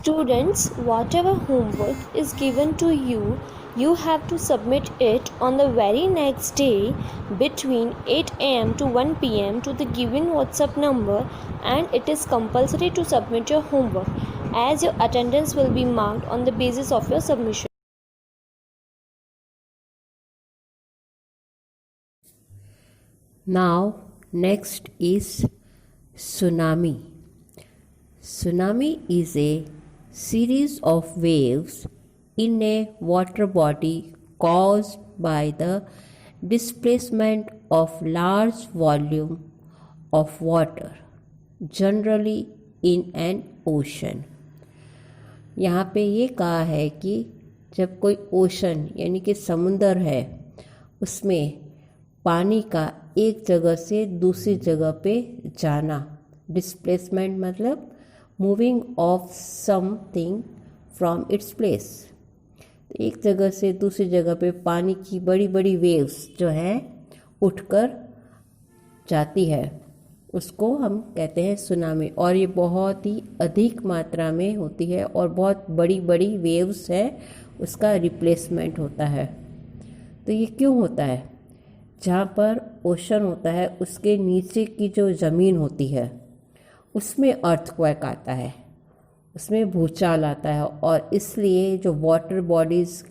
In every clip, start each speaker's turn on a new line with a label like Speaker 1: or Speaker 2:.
Speaker 1: Students, whatever homework is given to you, you have to submit it on the very next day between 8 am to 1 pm to the given WhatsApp number, and it is compulsory to submit your homework as your attendance will be marked on the basis of your submission.
Speaker 2: Now, next is tsunami. Tsunami is a series of waves in a water body caused by the displacement of large volume of water, generally in an ocean. यहाँ पे ये कहा है कि जब कोई ocean यानी कि समुंदर है उसमें पानी का एक जगह से दूसरी जगह पे जाना, डिस्प्लेसमेंट मतलब moving of something from its place. एक जगह से दूसरी जगह पे पानी की बड़ी बड़ी वेव्स जो हैं उठकर जाती है, उसको हम कहते हैं सुनामी। और ये बहुत ही अधिक मात्रा में होती है और बहुत बड़ी बड़ी वेव्स है, उसका रिप्लेसमेंट होता है। तो ये क्यों होता है? जहाँ पर ओशन होता है उसके नीचे की जो ज़मीन होती है उसमें अर्थक्वेक आता है, उसमें भूचाल आता है, और इसलिए जो वाटर बॉडीज़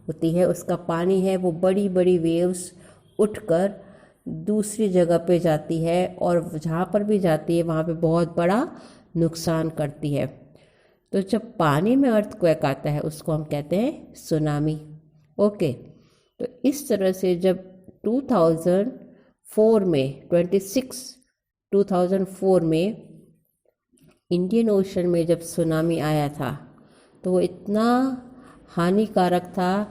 Speaker 2: होती है उसका पानी है वो बड़ी बड़ी वेव्स उठकर दूसरी जगह पे जाती है, और जहाँ पर भी जाती है वहाँ पे बहुत बड़ा नुकसान करती है। तो जब पानी में अर्थक्वेक आता है उसको हम कहते हैं सुनामी। ओके, तो इस तरह से जब 2004 में 2004 में इंडियन ओशन में जब सुनामी आया था तो वो इतना हानिकारक था,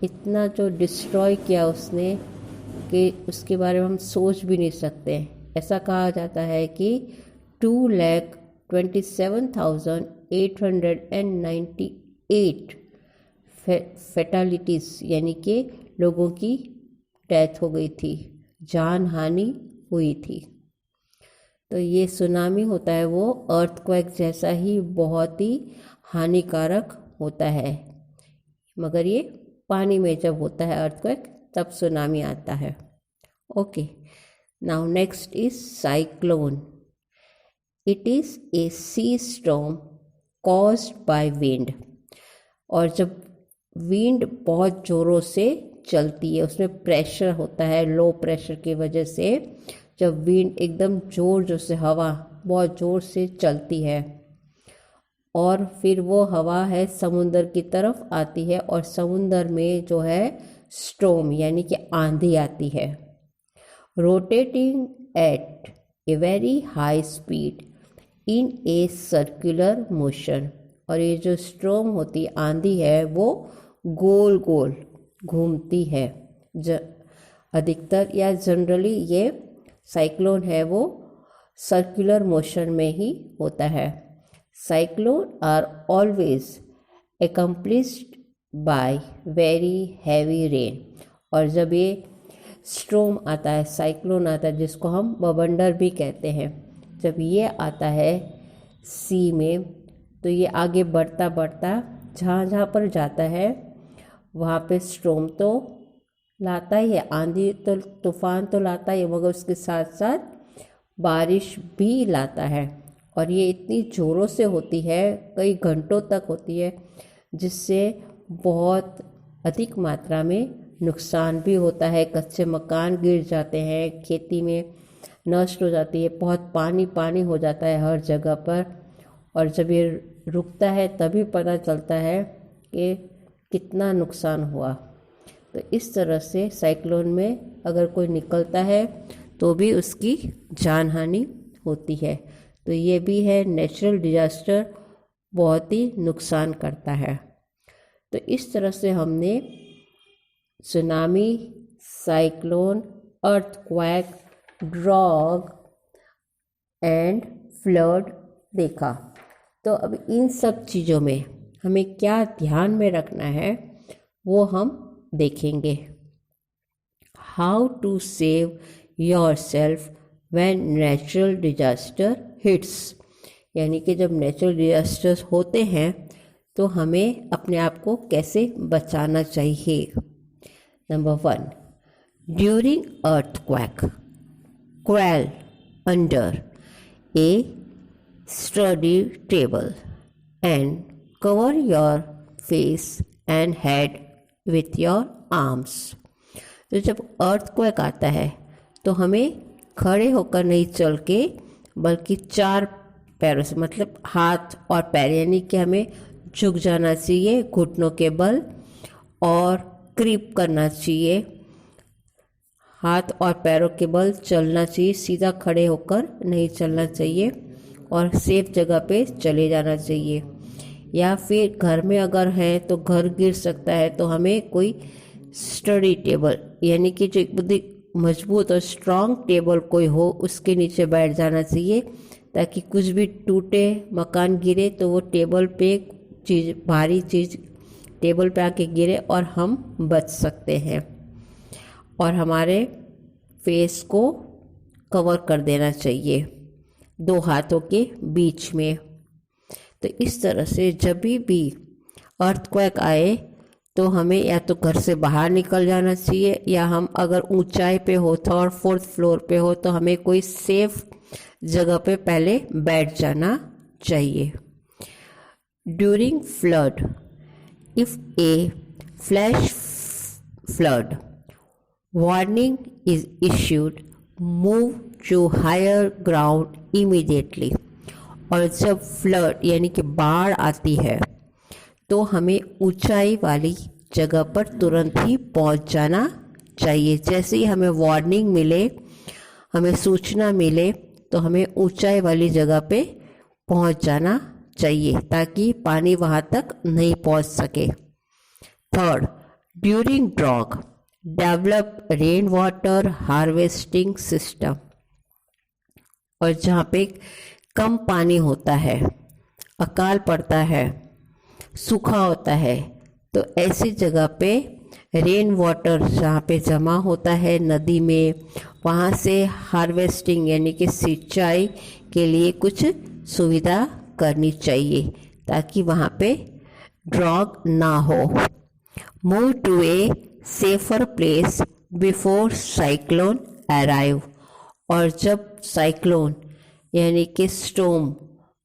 Speaker 2: इतना जो डिस्ट्रॉय किया उसने कि उसके बारे में हम सोच भी नहीं सकते। ऐसा कहा जाता है कि 2,27,898 फैटालिटीज़ यानी कि लोगों की डेथ हो गई थी, जान हानि हुई थी। तो ये सुनामी होता है वो अर्थक्वेक जैसा ही बहुत ही हानिकारक होता है, मगर ये पानी में जब होता है अर्थक्वेक तब सुनामी आता है। Okay, now next is cyclone. It is a sea storm caused by wind. और जब विंड बहुत ज़ोरों से चलती है, उसमें प्रेशर होता है, लो प्रेशर की वजह से जब विंड एकदम ज़ोर से हवा बहुत ज़ोर से चलती है और फिर वो हवा है समुंदर की तरफ आती है, और समुंदर में जो है स्टॉर्म यानी कि आंधी आती है, rotating at a very high speed in a circular motion. और ये जो स्टॉर्म होती है, आंधी है, वो गोल गोल घूमती है। अधिकतर या जनरली ये साइक्लोन है वो सर्कुलर मोशन में ही होता है। Cyclone are always accompanied by very heavy rain. और जब ये स्टॉर्म आता है, साइक्लोन आता है, जिसको हम बवंडर भी कहते हैं, जब ये आता है सी में तो ये आगे बढ़ता बढ़ता जहाँ जहाँ पर जाता है वहाँ पे स्टॉर्म तो लाता ही है, आंधी तो तूफान तो लाता ही है, मगर उसके साथ साथ बारिश भी लाता है। और ये इतनी ज़ोरों से होती है, कई घंटों तक होती है, जिससे बहुत अधिक मात्रा में नुकसान भी होता है। कच्चे मकान गिर जाते हैं, खेती में नष्ट हो जाती है, बहुत पानी पानी हो जाता है हर जगह पर। और जब ये रुकता है तभी पता चलता है कि कितना नुकसान हुआ। तो इस तरह से साइक्लोन में अगर कोई निकलता है तो भी उसकी जान हानि होती है। तो ये भी है नेचुरल डिजास्टर, बहुत ही नुकसान करता है। तो इस तरह से हमने tsunami, cyclone, earthquake, drought and flood देखा। तो अब इन सब चीज़ों में हमें क्या ध्यान में रखना है वो हम देखेंगे। How to save your self when natural disaster hits, यानी कि जब नेचुरल डिजास्टर्स होते हैं तो हमें अपने आप को कैसे बचाना चाहिए। Number 1, during earthquake crawl under a sturdy table and cover your face and head with your arms। तो जब अर्थक्वेक आता है तो हमें खड़े होकर नहीं चल के बल्कि 4 पैरों से, मतलब हाथ और पैर, यानी कि हमें झुक जाना चाहिए घुटनों के बल और क्रीप करना चाहिए, हाथ और पैरों के बल चलना चाहिए, सीधा खड़े होकर नहीं चलना चाहिए और सेफ जगह पे चले जाना चाहिए। या फिर घर में अगर है तो घर गिर सकता है, तो हमें कोई स्टडी टेबल यानी कि जो एक मजबूत और स्ट्रांग टेबल कोई हो उसके नीचे बैठ जाना चाहिए, ताकि कुछ भी टूटे, मकान गिरे तो वो टेबल पे भारी चीज़ टेबल पे आके गिरे और हम बच सकते हैं। और हमारे फेस को कवर कर देना चाहिए 2 हाथों के बीच में। तो इस तरह से जब भी अर्थक्वेक आए तो हमें या तो घर से बाहर निकल जाना चाहिए, या हम अगर ऊंचाई पे हो, 3rd 4th फ्लोर पे हो, तो हमें कोई सेफ जगह पे पहले बैठ जाना चाहिए। During flood, if A flash flood warning is issued, move to higher ground immediately। और जब फ्लड यानी कि बाढ़ आती है तो हमें ऊंचाई वाली जगह पर तुरंत ही पहुंच जाना चाहिए। जैसे ही हमें वार्निंग मिले, हमें सूचना मिले, तो हमें ऊंचाई वाली जगह पे पहुंच जाना चाहिए ताकि पानी वहां तक नहीं पहुंच सके। 3rd, during drought develop rain water harvesting system. और जहाँ पे कम पानी होता है, अकाल पड़ता है, सूखा होता है, तो ऐसी जगह पे रेन वाटर जहाँ पे जमा होता है नदी में, वहाँ से हार्वेस्टिंग यानी कि सिंचाई के लिए कुछ सुविधा करनी चाहिए ताकि वहाँ पे ड्रॉग ना हो। Move to a safer place before cyclone arrive. और जब साइक्लोन यानी कि स्टॉर्म,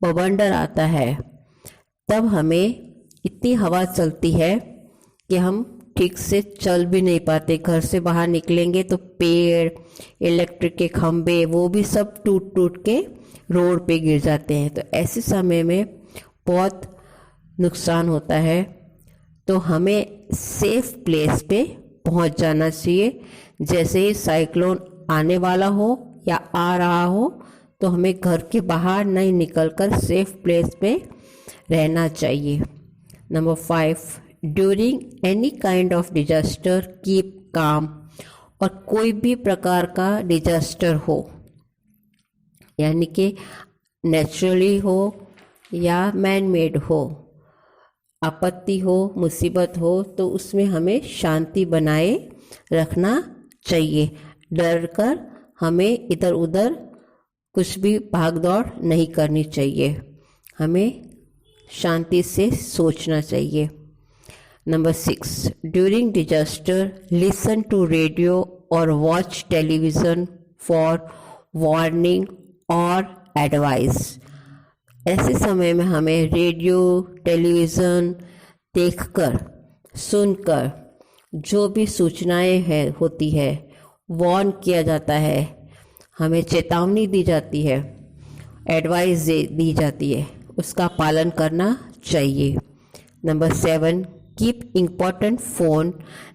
Speaker 2: बवंडर आता है, तब हमें इतनी हवा चलती है कि हम ठीक से चल भी नहीं पाते। घर से बाहर निकलेंगे तो पेड़, इलेक्ट्रिक के खंभे, वो भी सब टूट टूट के रोड पे गिर जाते हैं। तो ऐसे समय में बहुत नुकसान होता है, तो हमें सेफ प्लेस पे पहुंच जाना चाहिए। जैसे ही साइक्लोन आने वाला हो या आ रहा हो तो हमें घर के बाहर नहीं निकलकर सेफ प्लेस पे रहना चाहिए। Number 5, during any kind of disaster keep calm. और कोई भी प्रकार का डिजास्टर हो, यानी कि नेचुरली हो या मैन मेड हो, आपत्ति हो, मुसीबत हो, तो उसमें हमें शांति बनाए रखना चाहिए। डर कर हमें इधर उधर कुछ भी भाग दौड़ नहीं करनी चाहिए, हमें शांति से सोचना चाहिए। Number 6, during disaster listen to radio और वॉच टेलीविज़न फॉर वार्निंग और एडवाइस। ऐसे समय में हमें रेडियो, टेलीविज़न देखकर, सुनकर जो भी सूचनाएं होती है, वार्न किया जाता है, हमें चेतावनी दी जाती है, एडवाइस दी जाती है, उसका पालन करना चाहिए। Number 7, keep important phone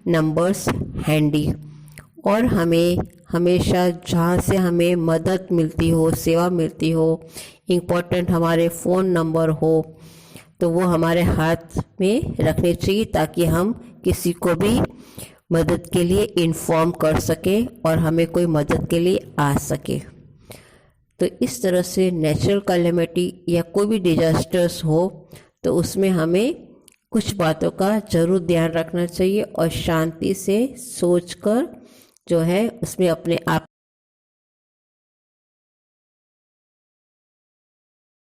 Speaker 2: numbers handy. और हमें हमेशा जहाँ से हमें मदद मिलती हो, सेवा मिलती हो, इम्पोर्टेंट हमारे फ़ोन नंबर हो, तो वो हमारे हाथ में रखने चाहिए ताकि हम किसी को भी मदद के लिए इन्फॉर्म कर सके और हमें कोई मदद के लिए आ सके। तो इस तरह से नेचुरल कैलेमिटी या कोई भी डिजास्टर्स हो तो उसमें हमें कुछ बातों का ज़रूर ध्यान रखना चाहिए और शांति से सोचकर जो है उसमें अपने आप